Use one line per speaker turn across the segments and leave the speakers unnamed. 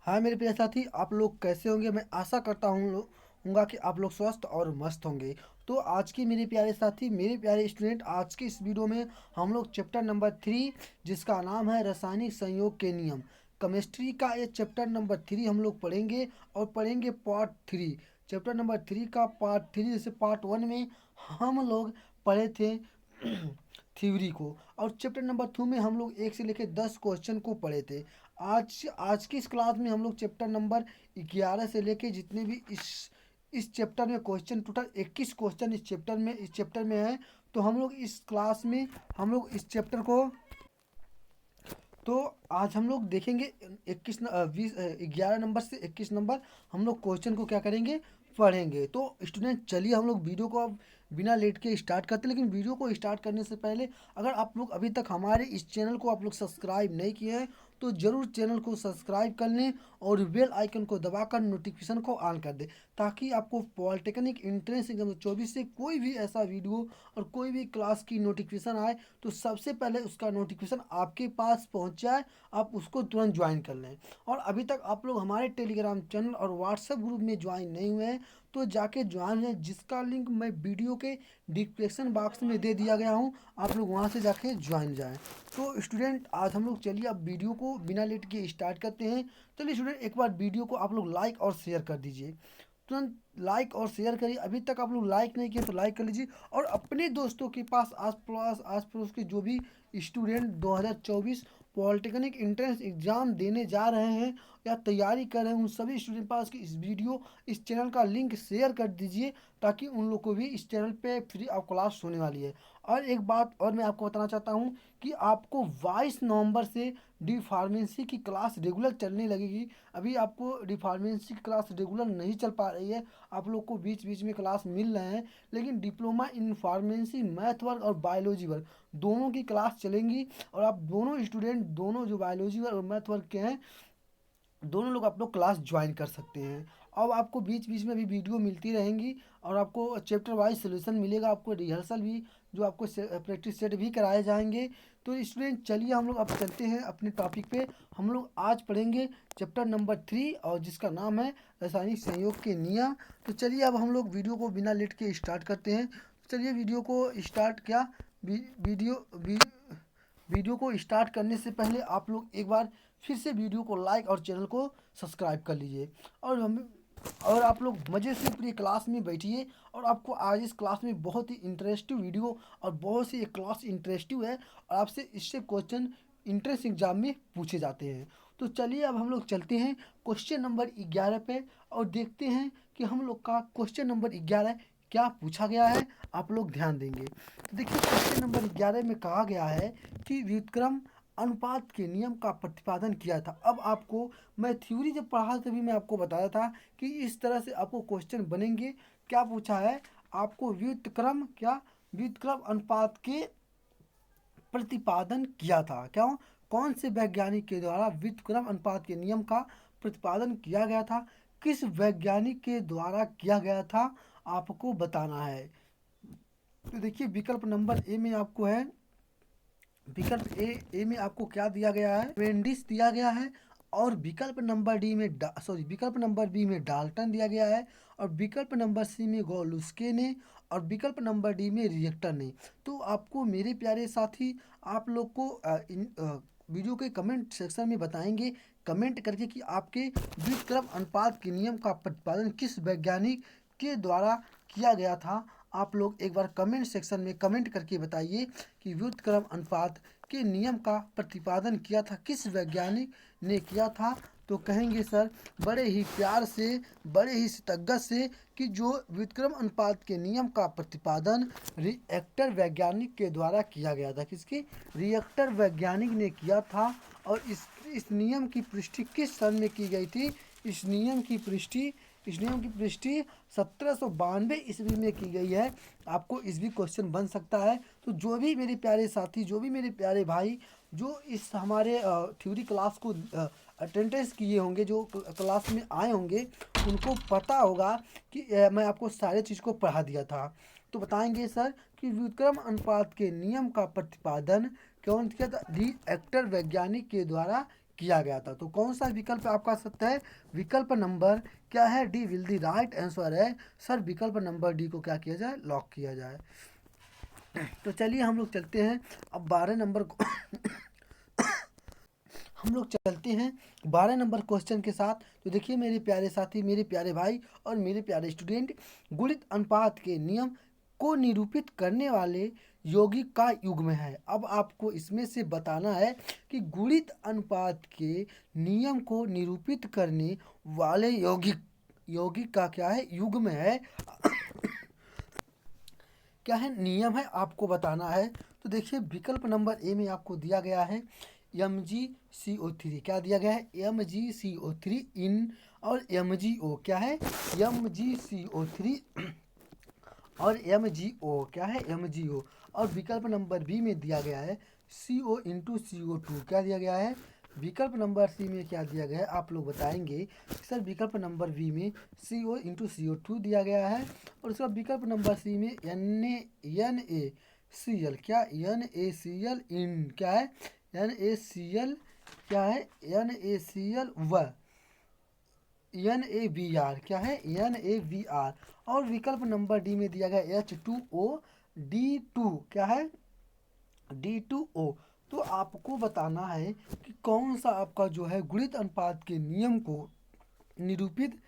हाय मेरे प्रिय साथी, आप लोग कैसे होंगे। मैं आशा करता हूँगा कि आप लोग स्वस्थ और मस्त होंगे। तो आज की मेरे प्यारे साथी, मेरे प्यारे स्टूडेंट, आज के इस वीडियो में हम लोग चैप्टर नंबर 3 जिसका नाम है रासायनिक संयोग के नियम, केमिस्ट्री का ये चैप्टर नंबर 3 हम लोग पढ़ेंगे और पढ़ेंगे पार्ट 3। चैप्टर नंबर 3 का पार्ट 3, जैसे पार्ट 1 में हम लोग पढ़े थे थ्योरी को, और चैप्टर नंबर 2 में हम लोग 1 से लेकर 10 क्वेश्चन को पढ़े थे। आज आज की इस क्लास में हम लोग चैप्टर नंबर 11 से लेके जितने भी इस चैप्टर में क्वेश्चन, टोटल 21 क्वेश्चन इस चैप्टर में है। तो हम लोग इस क्लास में हम लोग इस चैप्टर को, तो आज हम लोग देखेंगे 11 नंबर से 21 नंबर हम लोग क्वेश्चन को क्या करेंगे, पढ़ेंगे। तो स्टूडेंट चलिए हम लोग वीडियो को अब बिना लेट के स्टार्ट करते हैं। लेकिन वीडियो को स्टार्ट करने से पहले अगर आप लोग अभी तक हमारे इस चैनल को आप लोग सब्सक्राइब नहीं किए हैं तो ज़रूर चैनल को सब्सक्राइब कर लें और बेल आइकन को दबाकर नोटिफिकेशन को ऑन कर दें, ताकि आपको पॉलिटेक्निक एंट्रेंस एग्जाम 24 से कोई भी ऐसा वीडियो और कोई भी क्लास की नोटिफिकेशन आए तो सबसे पहले उसका नोटिफिकेशन आपके पास पहुंच जाए, आप उसको तुरंत ज्वाइन कर लें। और अभी तक आप लोग हमारे टेलीग्राम चैनल और व्हाट्सएप ग्रुप में ज्वाइन नहीं हुए हैं तो जाके ज्वाइन है, जिसका लिंक मैं वीडियो के डिस्क्रिप्शन बॉक्स में दे दिया गया हूँ, आप लोग वहाँ से जाके ज्वाइन जाएं। तो स्टूडेंट आज हम लोग चलिए अब वीडियो को बिना लेट के स्टार्ट करते हैं। चलिए स्टूडेंट, एक बार वीडियो को आप लोग लाइक और शेयर कर दीजिए, तुरंत लाइक और शेयर करिए। अभी तक आप लोग लाइक नहीं किए तो लाइक कर लीजिए, और अपने दोस्तों के पास आस पड़ोस के जो भी स्टूडेंट 2024 पॉलिटेक्निक एंट्रेंस एग्ज़ाम देने जा रहे हैं या तैयारी कर रहे हैं, उन सभी स्टूडेंट पास की इस चैनल का लिंक शेयर कर दीजिए, ताकि उन लोग को भी इस चैनल पे फ्री ऑफ क्लास होने वाली है। और एक बात और मैं आपको बताना चाहता हूँ कि आपको 22 नवंबर से डी फार्मेसी की क्लास रेगुलर चलने लगेगी। अभी आपको डी फार्मेसी की क्लास रेगुलर नहीं चल पा रही है, आप लोग को बीच बीच में क्लास मिल रहे हैं, लेकिन diploma in pharmacy math work और बायोलॉजी वर्क दोनों की क्लास चलेंगी। और आप दोनों स्टूडेंट, दोनों जो बायोलॉजी वर्क और मैथ वर्क के हैं, दोनों लोग आप लोग क्लास ज्वाइन कर सकते हैं। अब आपको बीच बीच में भी वीडियो मिलती रहेंगी और आपको चैप्टर वाइज सोल्यूशन मिलेगा, आपको रिहर्सल भी, जो आपको प्रैक्टिस सेट भी कराए जाएंगे। तो स्टूडेंट चलिए हम लोग अब चलते हैं अपने टॉपिक पे। हम लोग आज पढ़ेंगे चैप्टर नंबर 3 और जिसका नाम है रासायनिक संयोग के नियम। तो चलिए अब हम लोग वीडियो को बिना लेट के स्टार्ट करते हैं। चलिए वीडियो को स्टार्ट क्या वी, वीडियो वी, वीडियो को स्टार्ट करने से पहले आप लोग एक बार फिर से वीडियो को लाइक और चैनल को सब्सक्राइब कर लीजिए। और आप लोग मज़े से पूरी क्लास में बैठिए, और आपको आज इस क्लास में बहुत ही इंटरेस्टिव वीडियो और बहुत सी ये क्लास इंटरेस्टिव है, और आपसे इससे क्वेश्चन इंट्रेंस एग्जाम में पूछे जाते हैं। तो चलिए अब हम लोग चलते हैं क्वेश्चन नंबर 11 पे और देखते हैं कि हम लोग का क्वेश्चन नंबर 11 क्या पूछा गया है। आप लोग ध्यान देंगे तो देखिए, क्वेश्चन नंबर 11 में कहा गया है कि व्युत्क्रम अनुपात के नियम का प्रतिपादन किया था। अब आपको मैं थ्योरी जब पढ़ा तभी मैं आपको बताया था कि इस तरह से आपको क्वेश्चन बनेंगे। क्या पूछा है आपको, व्युत्क्रम अनुपात के प्रतिपादन किया था। क्यों, कौन से वैज्ञानिक के द्वारा व्युत्क्रम अनुपात के नियम का प्रतिपादन किया गया था, किस वैज्ञानिक के द्वारा किया गया था, आपको बताना है। तो देखिए विकल्प नंबर ए में आपको है, विकल्प ए में आपको क्या दिया गया है, वेंडिस दिया गया है। और विकल्प नंबर बी में डाल्टन दिया गया है। और विकल्प नंबर सी में गॉलुस्के ने। और विकल्प नंबर डी में रिएक्टर ने। तो आपको मेरे प्यारे साथी, आप लोग को वीडियो के कमेंट सेक्शन में बताएंगे कमेंट करके कि आपके व्युत्क्रम अनुपात के नियम का प्रतिपादन किस वैज्ञानिक के द्वारा किया गया था। आप लोग एक बार कमेंट सेक्शन में कमेंट करके बताइए कि व्युत्क्रम अनुपात के नियम का प्रतिपादन किया था किस वैज्ञानिक ने किया था। तो कहेंगे सर बड़े ही प्यार से, बड़े ही सितज्ञत से, कि जो व्युत्क्रम अनुपात के नियम का प्रतिपादन रिएक्टर वैज्ञानिक के द्वारा किया गया था। किसके, रिएक्टर वैज्ञानिक ने किया था। और इस नियम की पुष्टि किस सन में की गई थी, इस नियम की पुष्टि 1792 ईस्वी में की गई है। आपको इस भी क्वेश्चन बन सकता है। तो जो भी मेरे प्यारे साथी, जो भी मेरे प्यारे भाई, जो इस हमारे थ्योरी क्लास को अटेंडेंस किए होंगे, जो क्लास में आए होंगे, उनको पता होगा कि मैं आपको सारे चीज़ को पढ़ा दिया था। तो बताएंगे सर कि व्युत्क्रम अनुपात के नियम का प्रतिपादन कौन किया था, रिएक्टर वैज्ञानिक के द्वारा किया गया था। तो कौन सा विकल्प आपका सत्य है? विकल्प नंबर क्या है? D will the right answer है। सर विकल्प नंबर डी को क्या किया जाए? लॉक किया जाए। तो चलिए हम लोग चलते हैं अब 12 नंबर को हम लोग चलते हैं 12 नंबर क्वेश्चन के साथ। तो देखिए मेरे प्यारे साथी, मेरे प्यारे भाई और मेरे प्यारे स्टूडेंट, गुणित अनुपात के नियम को निरूपित करने वाले यौगिक का युग्म है। अब आपको इसमें से बताना है कि गुणित अनुपात के नियम को निरूपित करने वाले यौगिक यौगिक का क्या है? युग्म है। क्या है? नियम है, आपको बताना है। तो देखिए विकल्प नंबर ए में आपको दिया गया है MgCO3। क्या दिया गया है? MgCO3 इन, और MgO क्या है? MgCO3 और MgO क्या है? MgO। और विकल्प नंबर बी में दिया गया है CO इंटू CO2। क्या दिया गया है? विकल्प नंबर सी में क्या दिया गया है? आप लोग बताएंगे। सर विकल्प नंबर बी में CO इंटू CO2 दिया गया है। और उसका विकल्प नंबर सी में NaCl क्या? NaCl इन क्या है? NaCl क्या है? NaCl व NaBr क्या है? NaBr। और विकल्प नंबर डी में दिया गया H2O D2 क्या है? D2O। तो आपको बताना है कि कौन सा आपका जो है गुणित अनुपात के नियम को निरूपित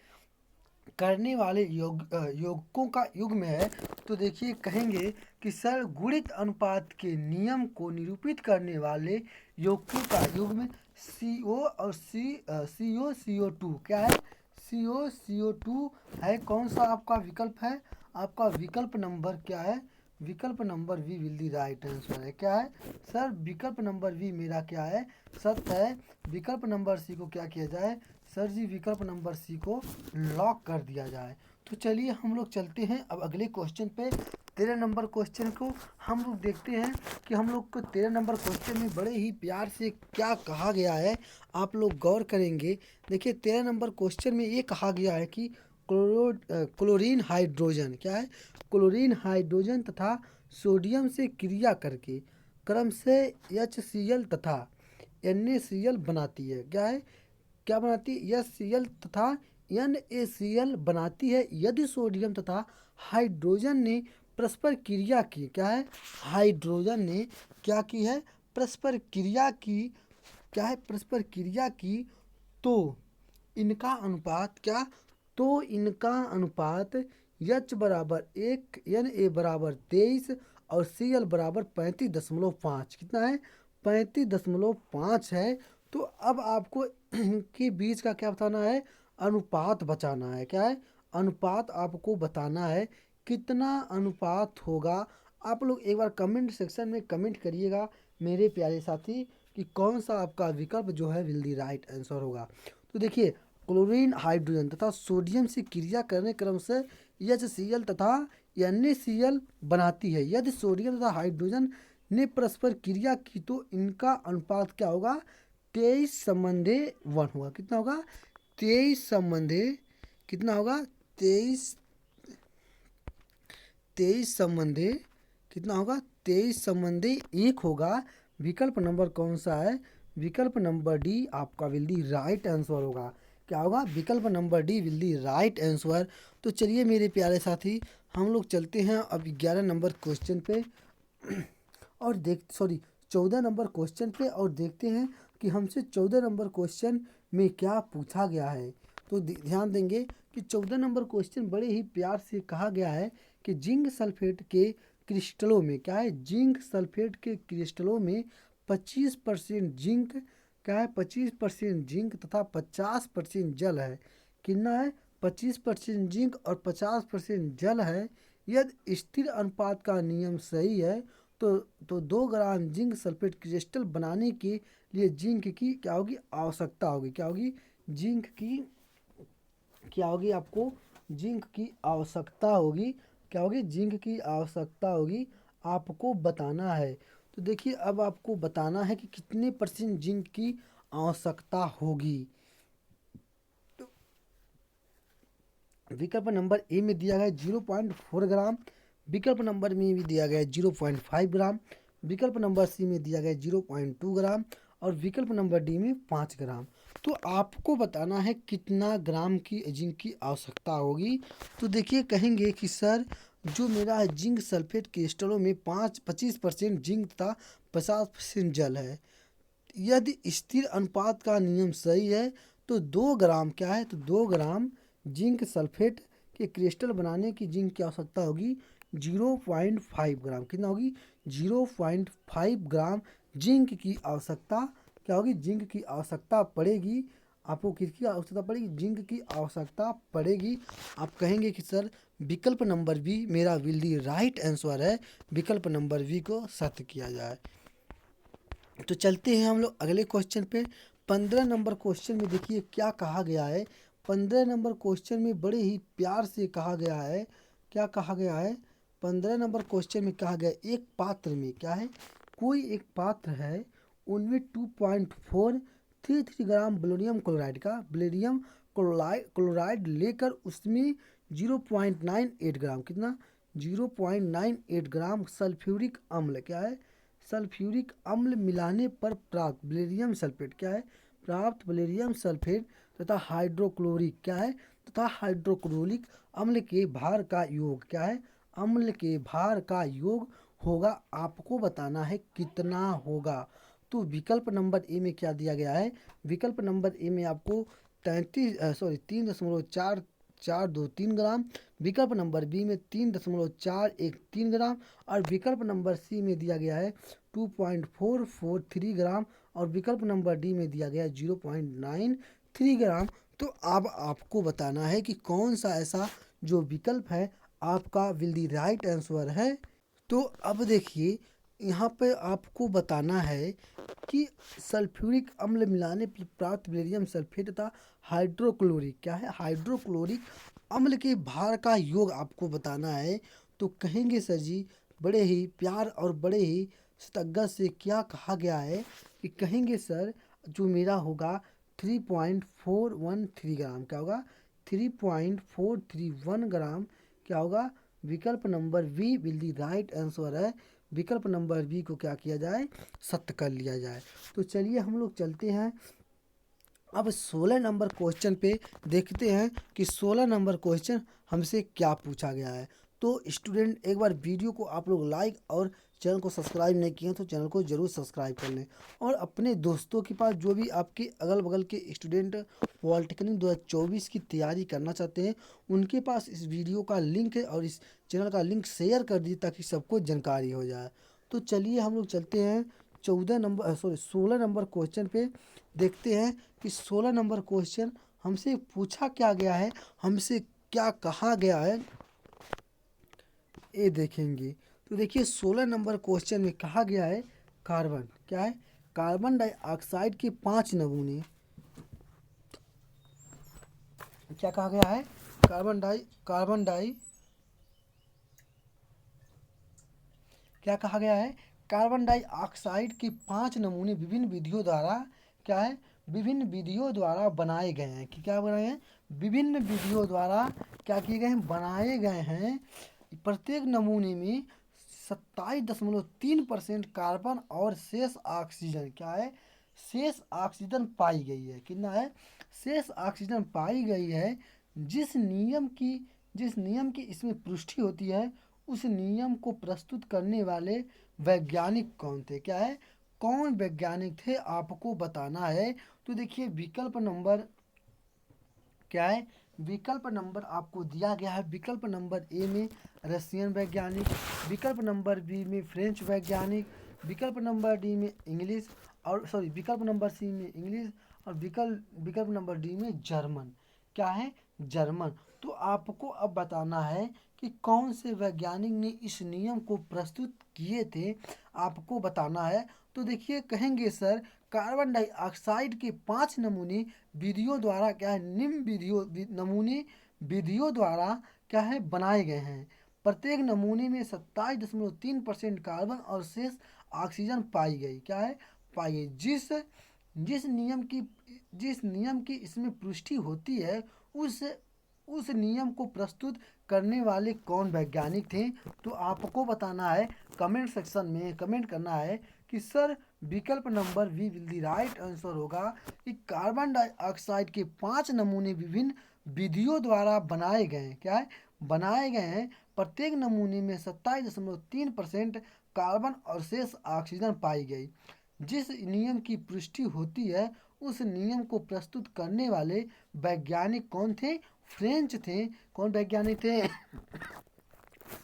करने वाले यौगिकों का युग्म है। तो देखिए कहेंगे कि सर गुणित अनुपात के नियम को निरूपित करने वाले यौगिकों का युग्म CO और CO2 क्या है? CO2 है। कौन सा आपका विकल्प है? आपका विकल्प नंबर क्या है? विकल्प number B will the right answer है। क्या है सर? विकल्प नंबर वी मेरा क्या है? सत्य है। विकल्प नंबर सी को क्या किया जाए? सर जी विकल्प नंबर सी को लॉक कर दिया जाए। तो चलिए हम लोग चलते हैं अब अगले क्वेश्चन पे। 13 नंबर क्वेश्चन को हम लोग देखते हैं कि हम लोग को 13 नंबर क्वेश्चन में बड़े ही प्यार से क्या कहा गया है, आप लोग गौर करेंगे। देखिए 13 नंबर क्वेश्चन में ये कहा गया है कि क्लोरीन हाइड्रोजन क्या है? क्लोरीन हाइड्रोजन तथा सोडियम से क्रिया करके क्रमशः HCl तथा NaCl बनाती है। क्या है? क्या बनाती है? HCl तथा NaCl बनाती है यदि सोडियम तथा हाइड्रोजन ने परस्पर क्रिया की। क्या है? हाइड्रोजन ने क्या की है? परस्पर क्रिया की। क्या है? परस्पर क्रिया की। तो इनका अनुपात क्या? तो इनका अनुपात H बराबर 1, Na बराबर 23 और Cl बराबर 35.5 कितना है? 35.5 है। तो अब आपको इनके बीच का क्या बताना है? अनुपात बचाना है। क्या है? अनुपात आपको बताना है। कितना अनुपात होगा? आप लोग एक बार कमेंट सेक्शन में कमेंट करिएगा मेरे प्यारे साथी कि कौन सा आपका विकल्प जो है विल दी राइट आंसर होगा। तो देखिए क्लोरीन हाइड्रोजन तथा सोडियम से क्रिया करने क्रम से HCl तथा NaCl बनाती है यदि सोडियम तथा हाइड्रोजन ने परस्पर क्रिया की। तो इनका अनुपात क्या होगा? 23:1 होगा। कितना होगा? 23 कितना होगा? 23 कितना होगा? 23:1 होगा। विकल्प नंबर कौन सा है? विकल्प नंबर डी आपका विल दी राइट आंसर होगा। क्या होगा? विकल्प number D will the right answer. तो चलिए मेरे प्यारे साथी हम लोग चलते हैं अब 11 नंबर क्वेश्चन पे और 14 नंबर क्वेश्चन पे और देखते हैं कि हमसे 14 नंबर क्वेश्चन में क्या पूछा गया है। तो ध्यान देंगे कि 14 नंबर क्वेश्चन बड़े ही प्यार से कहा गया है कि जिंक सल्फेट के क्रिस्टलों में क्या है? जिंक सल्फेट के क्रिस्टलों में 25% जिंक क्या है? 25% जिंक तथा 50% जल है। कितना है? 25% जिंक और 50% जल है। यदि स्थिर अनुपात का नियम सही है तो 2 ग्राम जिंक सल्फेट क्रिस्टल बनाने के लिए जिंक की क्या होगी? आवश्यकता होगी। क्या होगी? जिंक की क्या होगी? आपको जिंक की आवश्यकता होगी। क्या होगी? जिंक की आवश्यकता होगी, आपको बताना है। तो देखिए अब आपको बताना है कि कितने % जिंक की आवश्यकता होगी। तो विकल्प नंबर ए में दिया गया 0.4 ग्राम, विकल्प नंबर में भी दिया गया 0.5 ग्राम, विकल्प नंबर सी में दिया गया 0.2 ग्राम और विकल्प नंबर डी में 5 ग्राम। तो आपको बताना है कितना ग्राम की जिंक की आवश्यकता होगी। तो देखिए कहेंगे कि सर जो मेरा जिंक सल्फेट क्रिस्टलों में 25% जिंक तथा 50% जल है, यदि स्थिर अनुपात का नियम सही है तो 2 ग्राम क्या है, तो 2 ग्राम जिंक सल्फेट के क्रिस्टल बनाने की जिंक की आवश्यकता होगी 0.5 ग्राम। कितना होगी? 0.5 ग्राम जिंक की आवश्यकता क्या होगी? जिंक की आवश्यकता पड़ेगी। आपको किसकी आवश्यकता पड़ेगी? जिंक की आवश्यकता पड़ेगी। आप कहेंगे कि सर विकल्प नंबर बी मेरा विल दी राइट आंसर है, विकल्प नंबर बी को सत्य किया जाए। तो चलते हैं हम लोग अगले क्वेश्चन पे। 15 नंबर क्वेश्चन में देखिए क्या कहा गया है। 15 नंबर क्वेश्चन में बड़े ही प्यार से कहा गया है। क्या कहा गया है? 15 नंबर क्वेश्चन में कहा गया एक पात्र में क्या है, कोई एक पात्र है, उनमें 2.433 ग्राम बेरिलियम क्लोराइड का बेरिलियम क्लोराइड लेकर उसमें 0.98 ग्राम, कितना? 0.98 ग्राम सल्फ्यूरिक अम्ल क्या है, सल्फ्यूरिक अम्ल मिलाने पर प्राप्त बेरिलियम सल्फेट क्या है, प्राप्त बेरिलियम सल्फेट तथा हाइड्रोक्लोरिक क्या है, तथा हाइड्रोक्लोरिक अम्ल के भार का योग क्या है, अम्ल के भार का योग होगा। आपको बताना है कितना होगा। तो विकल्प नंबर ए में क्या दिया गया है? विकल्प नंबर ए में आपको 3.4423 ग्राम, विकल्प नंबर बी में 3.413 ग्राम और विकल्प नंबर सी में दिया गया है 2.443 ग्राम और विकल्प नंबर डी में दिया गया है 0.93 ग्राम। तो अब आपको बताना है कि कौन सा ऐसा जो विकल्प है आपका विल दी राइट आंसर है। तो अब देखिए यहाँ पे आपको बताना है कि सल्फ्यूरिक अम्ल मिलाने पर प्राप्त बेरिलियम सल्फेट तथा हाइड्रोक्लोरिक क्या है, हाइड्रोक्लोरिक अम्ल के भार का योग आपको बताना है। तो कहेंगे सर जी बड़े ही प्यार और बड़े ही सतज्ञता से क्या कहा गया है कि कहेंगे सर जो मेरा होगा 3.413 ग्राम क्या होगा, 3.431 ग्राम क्या होगा, विकल्प number B will the right answer है, विकल्प नंबर बी को क्या किया जाए, सत्य कर लिया जाए। तो चलिए हम लोग चलते हैं अब 16 नंबर क्वेश्चन पे, देखते हैं कि 16 नंबर क्वेश्चन हमसे क्या पूछा गया है। तो स्टूडेंट एक बार वीडियो को आप लोग लाइक और चैनल को सब्सक्राइब नहीं किए तो चैनल को ज़रूर सब्सक्राइब कर लें और अपने दोस्तों के पास जो भी आपके अगल बगल के स्टूडेंट पॉलिटेक्निक 2024 की तैयारी करना चाहते हैं उनके पास इस वीडियो का लिंक है और इस चैनल का लिंक शेयर कर दीजिए ताकि सबको जानकारी हो जाए। तो चलिए हम लोग चलते हैं 16 नंबर क्वेश्चन पे, देखते हैं कि 16 नंबर क्वेश्चन हमसे पूछा क्या गया है, हमसे क्या कहा गया है, ये देखेंगे। तो देखिए 16 नंबर क्वेश्चन में कहा गया है कार्बन क्या है, कार्बन डाइऑक्साइड के 5 नमूने, क्या कहा गया है, कार्बन डाई क्या कहा गया है, कार्बन डाइऑक्साइड के 5 नमूने विभिन्न विधियों द्वारा क्या है, विभिन्न विधियों द्वारा बनाए गए हैं। कि क्या बनाए हैं, विभिन्न विधियों द्वारा क्या किए गए हैं, बनाए गए हैं। प्रत्येक नमूने में 27.3% कार्बन और शेष ऑक्सीजन क्या है, शेष ऑक्सीजन पाई गई है। कितना है, शेष ऑक्सीजन पाई गई है। जिस नियम की इसमें पुष्टि होती है उस नियम को प्रस्तुत करने वाले वैज्ञानिक कौन थे, क्या है, कौन वैज्ञानिक थे आपको बताना है। तो देखिए विकल्प नंबर क्या है, विकल्प नंबर आपको दिया गया है, विकल्प नंबर ए में रशियन वैज्ञानिक, विकल्प नंबर बी में फ्रेंच वैज्ञानिक, विकल्प नंबर डी में इंग्लिश और विकल्प नंबर सी में इंग्लिश और विकल्प नंबर डी में जर्मन क्या है, जर्मन। तो आपको अब बताना है कि कौन से वैज्ञानिक ने इस नियम को प्रस्तुत किए थे, आपको बताना है। तो देखिए कहेंगे सर कार्बन डाइऑक्साइड के 5 नमूने विधियों द्वारा क्या है, निम्न नमूने विधियों द्वारा क्या है बनाए गए हैं। प्रत्येक नमूने में 27.3% कार्बन और शेष ऑक्सीजन पाई गई, क्या है, पाई गई। जिस नियम की इसमें पुष्टि होती है उस नियम को प्रस्तुत करने वाले कौन वैज्ञानिक थे। तो आपको बताना है, कमेंट सेक्शन में कमेंट करना है कि सर विकल्प number B will the right answer होगा कि कार्बन डाइऑक्साइड के 5 नमूने विभिन्न विधियों द्वारा बनाए गए हैं। क्या है? बनाए गए हैं। प्रत्येक नमूने में 27.3% कार्बन और शेष ऑक्सीजन पाई गई। जिस नियम की पुष्टि होती है उस नियम को प्रस्तुत करने वाले वैज्ञानिक कौन थे? फ्रेंच थे। कौन वैज्ञानिक थे?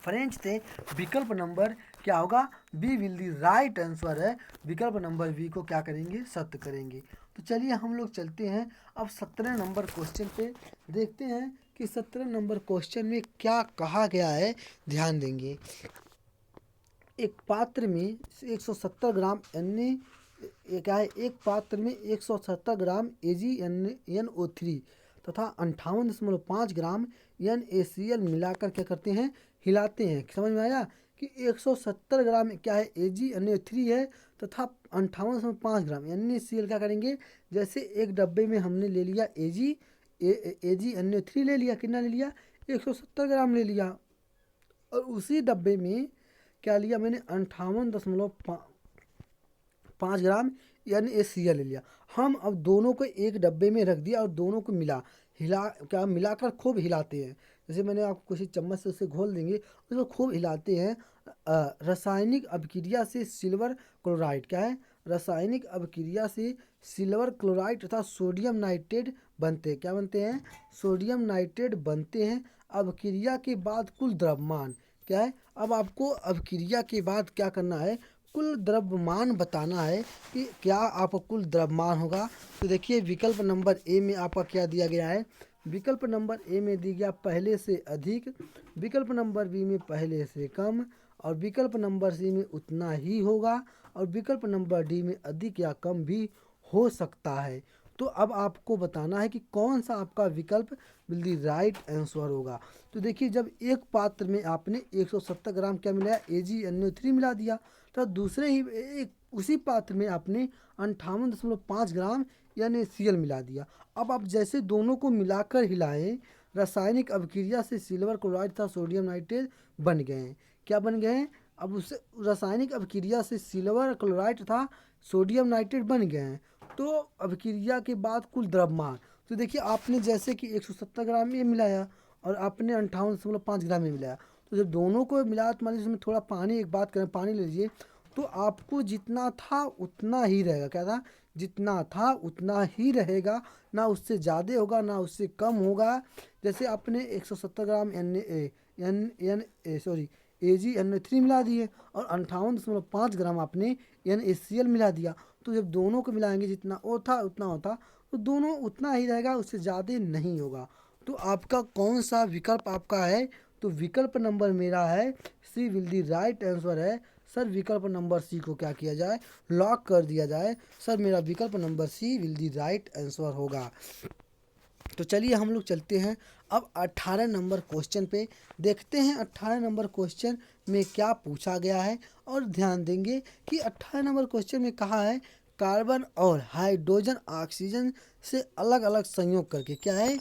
फ्रेंच थे। विकल्प नंबर क्या होगा? B will the right answer है। विकल्प नंबर बी को क्या करेंगे? सत्य करेंगे। तो चलिए हम लोग चलते हैं अब 17 नंबर क्वेश्चन पे। देखते हैं कि 17 नंबर क्वेश्चन में क्या कहा गया है। ध्यान देंगे। एक पात्र में 170 ग्राम क्या है? एक पात्र में 170 ग्राम AgNO3 तथा 58.5 ग्राम NaCl मिलाकर क्या करते हैं? हिलाते हैं। समझ में आया कि 170 ग्राम क्या है? AgNO3 है तथा 58.5 ग्राम NaCl क्या करेंगे? जैसे एक डब्बे में हमने ले लिया AgNO3 ले लिया। कितना ले लिया? 170 ग्राम ले लिया। और उसी डब्बे में क्या लिया मैंने? 58.5 ग्राम NaCl ले लिया। हम अब दोनों को एक डब्बे में रख दिया और दोनों को क्या मिलाकर खूब हिलाते हैं। जैसे मैंने आपको किसी चम्मच से उसे घोल देंगे, उसको खूब हिलाते हैं। रासायनिक अभिक्रिया से सिल्वर क्लोराइड क्या है? रासायनिक अभिक्रिया से सिल्वर क्लोराइड तथा सोडियम नाइट्रेट बनते हैं। क्या बनते हैं? सोडियम नाइट्रेट बनते हैं। अभिक्रिया के बाद कुल द्रव्यमान क्या है? अब आपको अभिक्रिया के बाद क्या करना है? कुल द्रव्यमान बताना है कि क्या आपका कुल द्रव्यमान होगा। तो देखिए विकल्प नंबर ए में आपका क्या दिया गया है? विकल्प नंबर ए में दिया गया पहले से अधिक, विकल्प नंबर बी में पहले से कम, और विकल्प नंबर सी में उतना ही होगा, और विकल्प नंबर डी में अधिक या कम भी हो सकता है। तो अब आपको बताना है कि कौन सा आपका विकल्प विल दी राइट आंसर होगा। तो देखिए जब एक पात्र में आपने 170 ग्राम क्या मिलाया? AgNO3 मिला दिया। तो दूसरे ही एक उसी पात्र में आपने 58.5 ग्राम NaCl मिला दिया। अब आप जैसे दोनों को मिलाकर हिलाएं, रासायनिक अभिक्रिया से सिल्वर क्लोराइड तथा सोडियम नाइट्रेट बन गए हैं। क्या बन गए हैं? अब उस रासायनिक अभिक्रिया से सिल्वर क्लोराइड तथा सोडियम नाइट्रेट बन गए हैं। तो अभिक्रिया के बाद कुल द्रव्यमान, तो देखिए आपने जैसे कि 170 ग्राम में मिलाया और आपने 58.5 ग्राम में मिलाया। तो जब दोनों को मिलाया तो मान लीजिए इसमें थोड़ा पानी, एक बात करें, पानी ले लीजिए, तो आपको जितना था उतना ही रहेगा। क्या था? जितना था उतना ही रहेगा, ना उससे ज़्यादा होगा ना उससे कम होगा। जैसे आपने 170 ग्राम AgNO3 मिला दिए और 58.5 ग्राम आपने NaCl मिला दिया। तो जब दोनों को मिलाएंगे जितना वो था उतना होता, तो दोनों उतना ही रहेगा, उससे ज़्यादा नहीं होगा। तो आपका कौन सा विकल्प आपका है? तो विकल्प नंबर मेरा है सी विल दी राइट आंसर है। सर विकल्प नंबर सी को क्या किया जाए? लॉक कर दिया जाए। सर मेरा विकल्प number C will the right answer होगा। तो चलिए हम लोग चलते हैं अब 18 नंबर क्वेश्चन पे। देखते हैं 18 नंबर क्वेश्चन में क्या पूछा गया है। और ध्यान देंगे कि 18 नंबर क्वेश्चन में कहा है कार्बन और हाइड्रोजन ऑक्सीजन से अलग अलग संयोग करके। क्या है?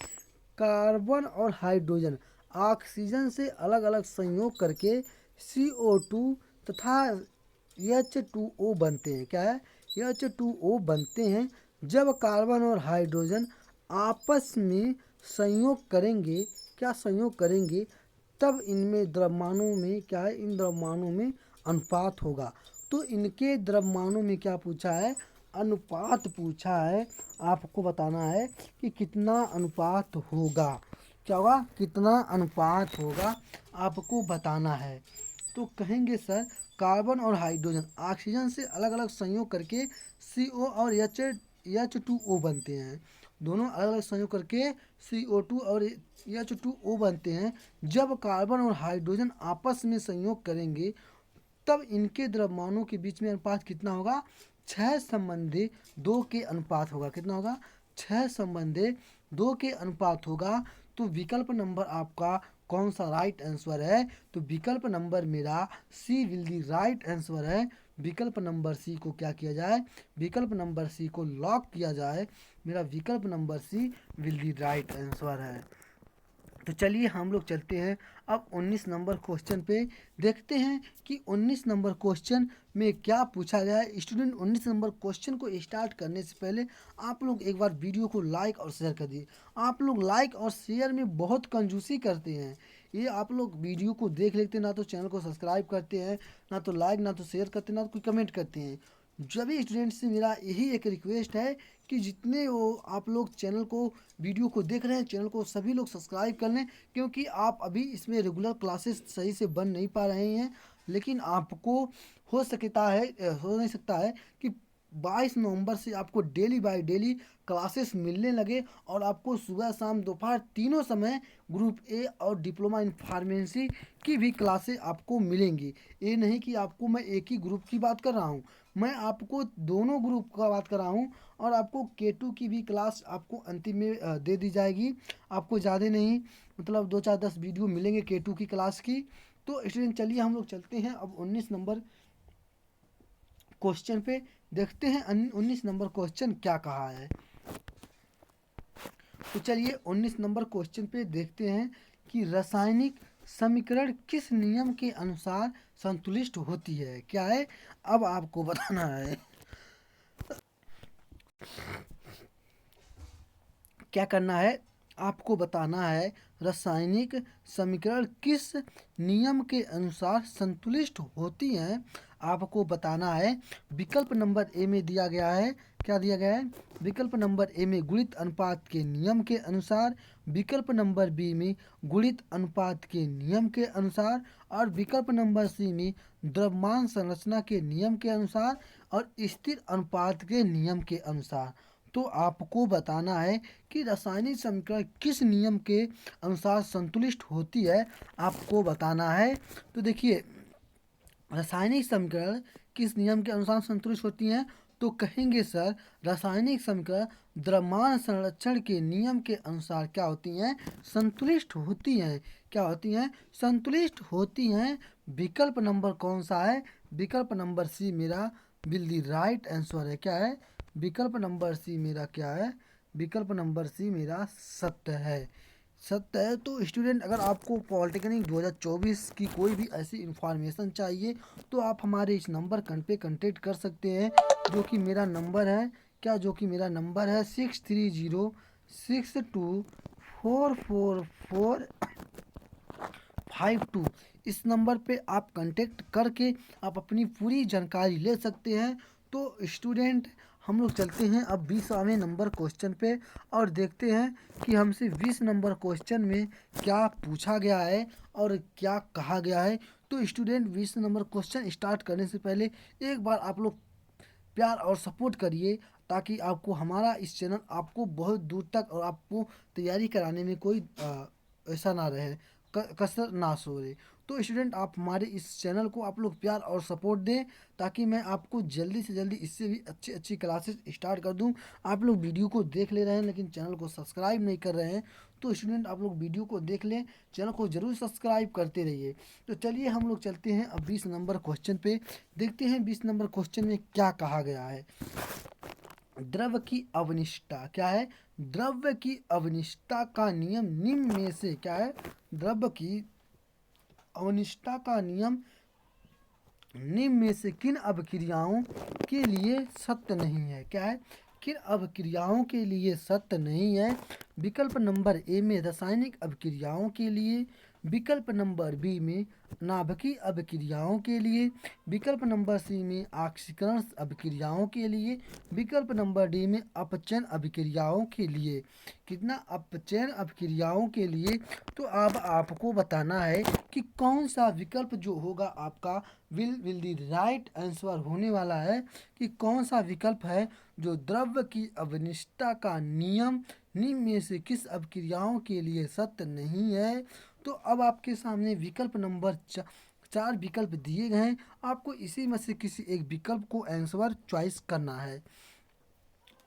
कार्बन और हाइड्रोजन ऑक्सीजन से अलग अलग संयोग करके CO2 तथा H2O बनते हैं। क्या है? H2O बनते हैं। जब कार्बन और हाइड्रोजन आपस में संयोग करेंगे, क्या संयोग करेंगे, तब इनमें द्रव्यमानों में क्या है? इन द्रव्यमानों में अनुपात होगा। तो इनके द्रव्यमानों में क्या पूछा है? अनुपात पूछा है। आपको बताना है कि कितना अनुपात होगा। क्या होगा? कितना अनुपात होगा आपको बताना है। तो कहेंगे सर कार्बन और हाइड्रोजन ऑक्सीजन से अलग अलग संयोग करके CO और H2O बनते हैं। दोनों अलग अलग संयोग करके CO2 और H2O बनते हैं। जब कार्बन और हाइड्रोजन आपस में संयोग करेंगे तब इनके द्रव्यमानों के बीच में अनुपात कितना होगा? 6:2 के अनुपात होगा। कितना होगा? 6:2 के अनुपात होगा। तो विकल्प नंबर आपका कौन सा राइट आंसर है? तो विकल्प नंबर मेरा सी विल दी राइट आंसर है। विकल्प नंबर सी को क्या किया जाए? विकल्प नंबर सी को लॉक किया जाए। मेरा विकल्प number C will the right answer है। तो चलिए हम लोग चलते हैं अब 19 नंबर क्वेश्चन पे, देखते हैं कि 19 नंबर क्वेश्चन में क्या पूछा गया है। स्टूडेंट 19 नंबर क्वेश्चन को स्टार्ट करने से पहले आप लोग एक बार वीडियो को लाइक और शेयर कर दिए। आप लोग लाइक और शेयर में बहुत कंजूसी करते हैं। ये आप लोग वीडियो को देख लेते हैं, ना तो चैनल को सब्सक्राइब करते हैं, ना तो लाइक, ना तो शेयर करते हैं, ना तो कोई कमेंट करते हैं। सभी स्टूडेंट्स से मेरा यही एक रिक्वेस्ट है कि जितने वो आप लोग चैनल को वीडियो को देख रहे हैं, चैनल को सभी लोग सब्सक्राइब कर लें, क्योंकि आप अभी इसमें रेगुलर क्लासेस सही से बन नहीं पा रहे हैं। लेकिन आपको हो नहीं सकता है कि 22 नवंबर से आपको डेली बाय डेली क्लासेस मिलने लगे और आपको सुबह शाम दोपहर तीनों समय ग्रुप ए और डिप्लोमा इन फार्मेसी की भी क्लासेस आपको मिलेंगी। ये नहीं कि आपको मैं एक ही ग्रुप की बात कर रहा हूँ, मैं आपको दोनों ग्रुप का बात कर रहा हूँ। और आपको K2 की भी क्लास आपको अंतिम में दे दी जाएगी। आपको ज़्यादा नहीं, मतलब 2 4 10 वीडियो मिलेंगे K2 की क्लास की। तो स्टूडेंट चलिए हम लोग चलते हैं अब 19 नंबर क्वेश्चन पे, देखते हैं 19 नंबर क्वेश्चन क्या कहा है। तो चलिए 19 नंबर क्वेश्चन पे देखते हैं कि रासायनिक समीकरण किस नियम के अनुसार संतुलित होती है। क्या है, अब आपको बताना है, क्या करना है, आपको बताना है रासायनिक समीकरण किस नियम के अनुसार संतुलित होती हैं। आपको बताना है। विकल्प नंबर ए में दिया गया है, क्या दिया गया है, विकल्प नंबर ए में गुणित अनुपात के नियम के अनुसार, विकल्प नंबर बी में गुणित अनुपात के नियम के अनुसार, और विकल्प नंबर सी में द्रव्यमान संरचना के नियम के अनुसार और स्थिर अनुपात के नियम के अनुसार। तो आपको बताना है कि रासायनिक समीकरण किस नियम के अनुसार संतुलित होती है, आपको बताना है। तो देखिए, रासायनिक समीकरण किस नियम के अनुसार संतुलित होती हैं, तो कहेंगे सर रासायनिक समीकरण द्रव्यमान संरक्षण के नियम के अनुसार क्या होती हैं, संतुलित होती हैं। क्या होती हैं, संतुलित होती हैं। विकल्प नंबर कौन सा है, विकल्प नंबर सी मेरा विल दी राइट आंसर है। क्या है, विकल्प नंबर सी मेरा क्या है, विकल्प नंबर सी मेरा सत्य है, सत्य है। तो स्टूडेंट अगर आपको पॉलिटेक्निक 2024 की कोई भी ऐसी इंफॉर्मेशन चाहिए तो आप हमारे इस नंबर पे कांटेक्ट कर सकते हैं, जो कि मेरा नंबर है, क्या, जो कि मेरा नंबर है 6306244452। इस नंबर पे आप कांटेक्ट करके आप अपनी पूरी जानकारी ले सकते हैं। तो स्टूडेंट हम लोग चलते हैं अब 20वें नंबर क्वेश्चन पे और देखते हैं कि हमसे 20 नंबर क्वेश्चन में क्या पूछा गया है और क्या कहा गया है। तो स्टूडेंट 20 नंबर क्वेश्चन स्टार्ट करने से पहले एक बार आप लोग प्यार और सपोर्ट करिए, ताकि आपको हमारा इस चैनल आपको बहुत दूर तक और आपको तैयारी कराने में कोई ऐसा ना रहे, कसर ना सोए। तो स्टूडेंट आप हमारे इस चैनल को आप लोग प्यार और सपोर्ट दें, ताकि मैं आपको जल्दी से जल्दी इससे भी अच्छी अच्छी क्लासेस स्टार्ट कर दूं। आप लोग वीडियो को देख ले रहे हैं लेकिन चैनल को सब्सक्राइब नहीं कर रहे हैं, तो स्टूडेंट आप लोग वीडियो को देख लें, चैनल को ज़रूर सब्सक्राइब करते रहिए। तो चलिए हम लोग चलते हैं अब 20 नंबर क्वेश्चन पे, देखते हैं 20 नंबर क्वेश्चन में क्या कहा गया है। द्रव्य की अवनिष्ठता, क्या है, द्रव्य की अवनिष्ठता का नियम निम्न में से क्या है, द्रव्य की अवनिष्ठता का नियम निम्न में से किन अभिक्रियाओं के लिए सत्य नहीं है। क्या है, किन अभिक्रियाओं के लिए सत्य नहीं है। विकल्प नंबर ए में रासायनिक अभिक्रियाओं के लिए, विकल्प नंबर बी में नाभिकीय अभिक्रियाओं के लिए, विकल्प नंबर सी में ऑक्सीकरण अभिक्रियाओं के लिए, विकल्प नंबर डी में अपचयन अभिक्रियाओं के लिए। कितना, अपचयन अभिक्रियाओं के लिए। तो अब आपको बताना है कि कौन सा विकल्प जो होगा आपका विल दी राइट आंसर होने वाला है, कि कौन सा विकल्प है जो द्रव्य की अवनिष्ठता का नियम निम्न में से किस अभिक्रियाओं के लिए सत्य नहीं है। तो अब आपके सामने विकल्प नंबर 4 विकल्प दिए गए हैं, आपको इसी में से किसी एक विकल्प को आंसर चॉइस करना है।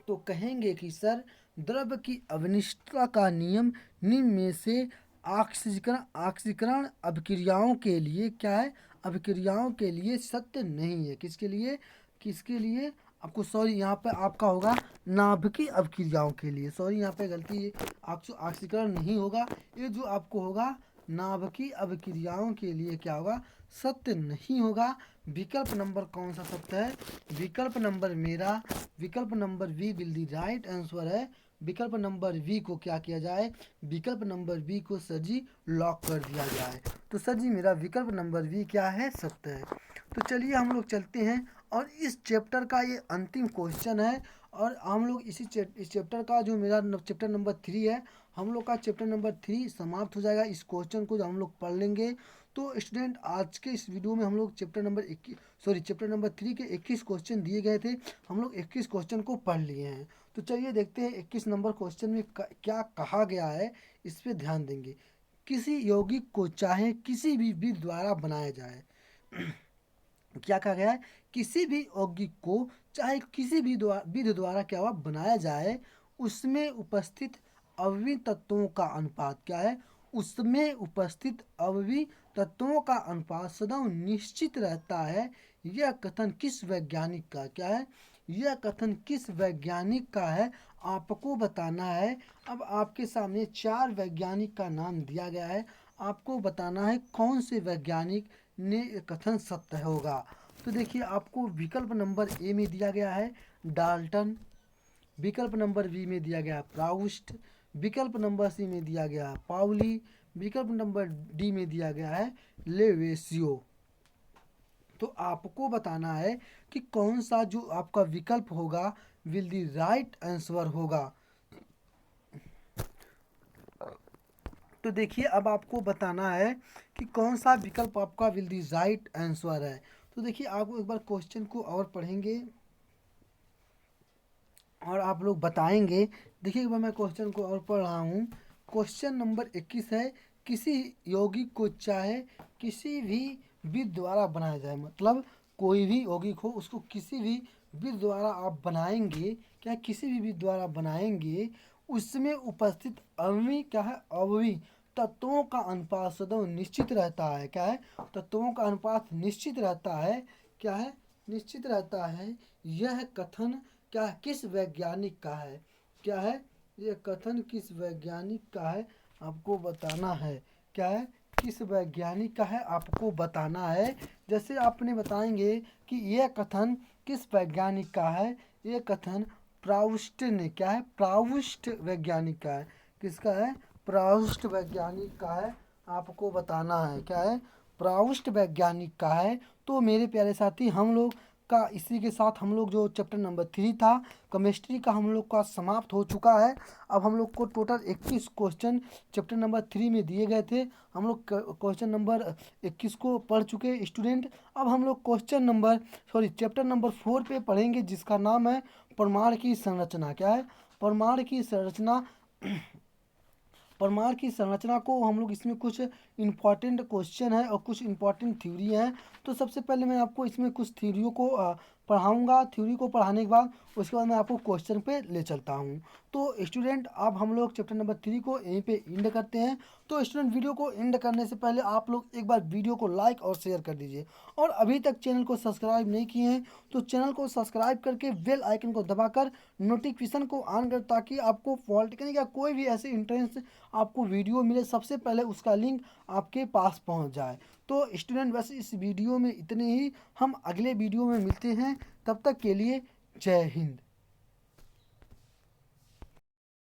तो कहेंगे कि सर द्रव्य की अवनिष्ठता का नियम निम्न में से ऑक्सीकरण अभिक्रियाओं के लिए क्या है, अभिक्रियाओं के लिए सत्य नहीं है। किसके लिए, किसके लिए, आपको सॉरी यहाँ पे आपका होगा नाभिकीय अभिक्रियाओं के लिए, सॉरी यहाँ पे गलती ऑक्सीकरण नहीं होगा, ये जो आपको होगा नाभिकीय अभिक्रियाओं के लिए क्या होगा, सत्य नहीं होगा। विकल्प नंबर कौन सा सत्य है, विकल्प नंबर मेरा विकल्प number B will the right answer है। विकल्प नंबर वी को क्या किया जाए, विकल्प नंबर वी को सर जी लॉक कर दिया जाए। तो सर जी मेरा विकल्प नंबर वी क्या है, सत्य है। तो चलिए हम लोग चलते हैं और इस चैप्टर का ये अंतिम क्वेश्चन है, और हम लोग इस चैप्टर का जो मेरा चैप्टर नंबर 3 है, हम लोग का चैप्टर नंबर 3 समाप्त हो जाएगा। इस क्वेश्चन को हम लोग पढ़ लेंगे। तो स्टूडेंट आज के इस वीडियो में हम लोग चैप्टर नंबर 3 के 21 क्वेश्चन दिए गए थे, हम लोग 21 क्वेश्चन को पढ़ लिए हैं। तो चलिए देखते हैं 21 नंबर क्वेश्चन में क्या कहा गया है, इस पर ध्यान देंगे। किसी यौगिक को चाहे किसी भी विधि द्वारा बनाया जाए क्या कहा गया है, किसी भी यौगिक को चाहे किसी भी विधि द्वारा क्या हुआ बनाया जाए, उसमें उपस्थित अवयवी तत्वों का अनुपात क्या है, उसमें उपस्थित अवयवी तत्वों का अनुपात सदैव निश्चित रहता है। यह कथन किस वैज्ञानिक का क्या है, यह कथन किस वैज्ञानिक का है, आपको बताना है। अब आपके सामने 4 वैज्ञानिक का नाम दिया गया है, आपको बताना है कौन से वैज्ञानिक ने कथन सत्य होगा। तो देखिए आपको विकल्प नंबर ए में दिया गया है डाल्टन, विकल्प नंबर बी में दिया गया प्राउस्ट, विकल्प नंबर सी में दिया गया पाउली, विकल्प नंबर डी में दिया गया है लेवेसियो। तो आपको बताना है कि कौन सा जो आपका विकल्प होगा विल दी राइट आंसर होगा। तो देखिए अब आपको बताना है कि कौन सा विकल्प आपका विल दी राइट आंसर है। तो देखिए आपको एक बार क्वेश्चन को और पढ़ेंगे और आप लोग बताएंगे। देखिए एक बार मैं क्वेश्चन को और पढ़ रहा हूँ। क्वेश्चन नंबर 21 है, किसी यौगिक को चाहे किसी भी विधि द्वारा बनाया जाए, मतलब कोई भी यौगिक हो उसको किसी भी विधि द्वारा आप बनाएंगे, क्या किसी भी विधि द्वारा बनाएंगे, उसमें उपस्थित अवयवी क्या है, अवयवी तत्वों का अनुपात सदैव निश्चित रहता है। क्या है, तत्वों का अनुपात निश्चित रहता है। क्या है, निश्चित रहता है। यह कथन क्या किस वैज्ञानिक का है, क्या है, यह कथन किस वैज्ञानिक का है, आपको बताना है। क्या है, किस वैज्ञानिक का है, आपको बताना है। जैसे आपने बताएंगे कि यह कथन किस वैज्ञानिक का है, यह कथन प्राउस्ट ने, क्या है, प्राउस्ट वैज्ञानिक का है। किसका है, प्राउस्ट वैज्ञानिक का है, आपको बताना है। क्या है, प्राउस्ट वैज्ञानिक का है। तो मेरे प्यारे साथी हम लोग का इसी के साथ हम लोग जो चैप्टर नंबर 3 था केमिस्ट्री का हम लोग का समाप्त हो चुका है। अब हम लोग को टोटल 21 क्वेश्चन चैप्टर नंबर 3 में दिए गए थे, हम लोग क्वेश्चन नंबर 21 को पढ़ चुके स्टूडेंट। अब हम लोग चैप्टर नंबर 4 पे पढ़ेंगे, जिसका नाम है परमाणु की संरचना। क्या है, परमाणु की संरचना। परमाणु की संरचना को हम लोग इसमें कुछ इम्पॉर्टेंट क्वेश्चन है और कुछ इम्पॉर्टेंट थ्योरी हैं। तो सबसे पहले मैं आपको इसमें कुछ थ्योरियों को पढ़ाऊंगा। थ्योरी को पढ़ाने के बाद उसके बाद मैं आपको क्वेश्चन पे ले चलता हूँ। तो स्टूडेंट अब हम लोग चैप्टर नंबर 3 को यहीं पे एंड करते हैं। तो स्टूडेंट वीडियो को एंड करने से पहले आप लोग एक बार वीडियो को लाइक और शेयर कर दीजिए, और अभी तक चैनल को सब्सक्राइब नहीं किए हैं तो चैनल को सब्सक्राइब करके बेल आइकन को दबाकर नोटिफिकेशन को ऑन कर, ताकि आपको पॉलिटेक्निक या कोई भी ऐसे इंट्रेंस आपको वीडियो मिले सबसे पहले उसका लिंक आपके पास पहुंच जाए। तो स्टूडेंट बस इस वीडियो में इतने ही, हम अगले वीडियो में मिलते हैं, तब तक के लिए जय हिंद।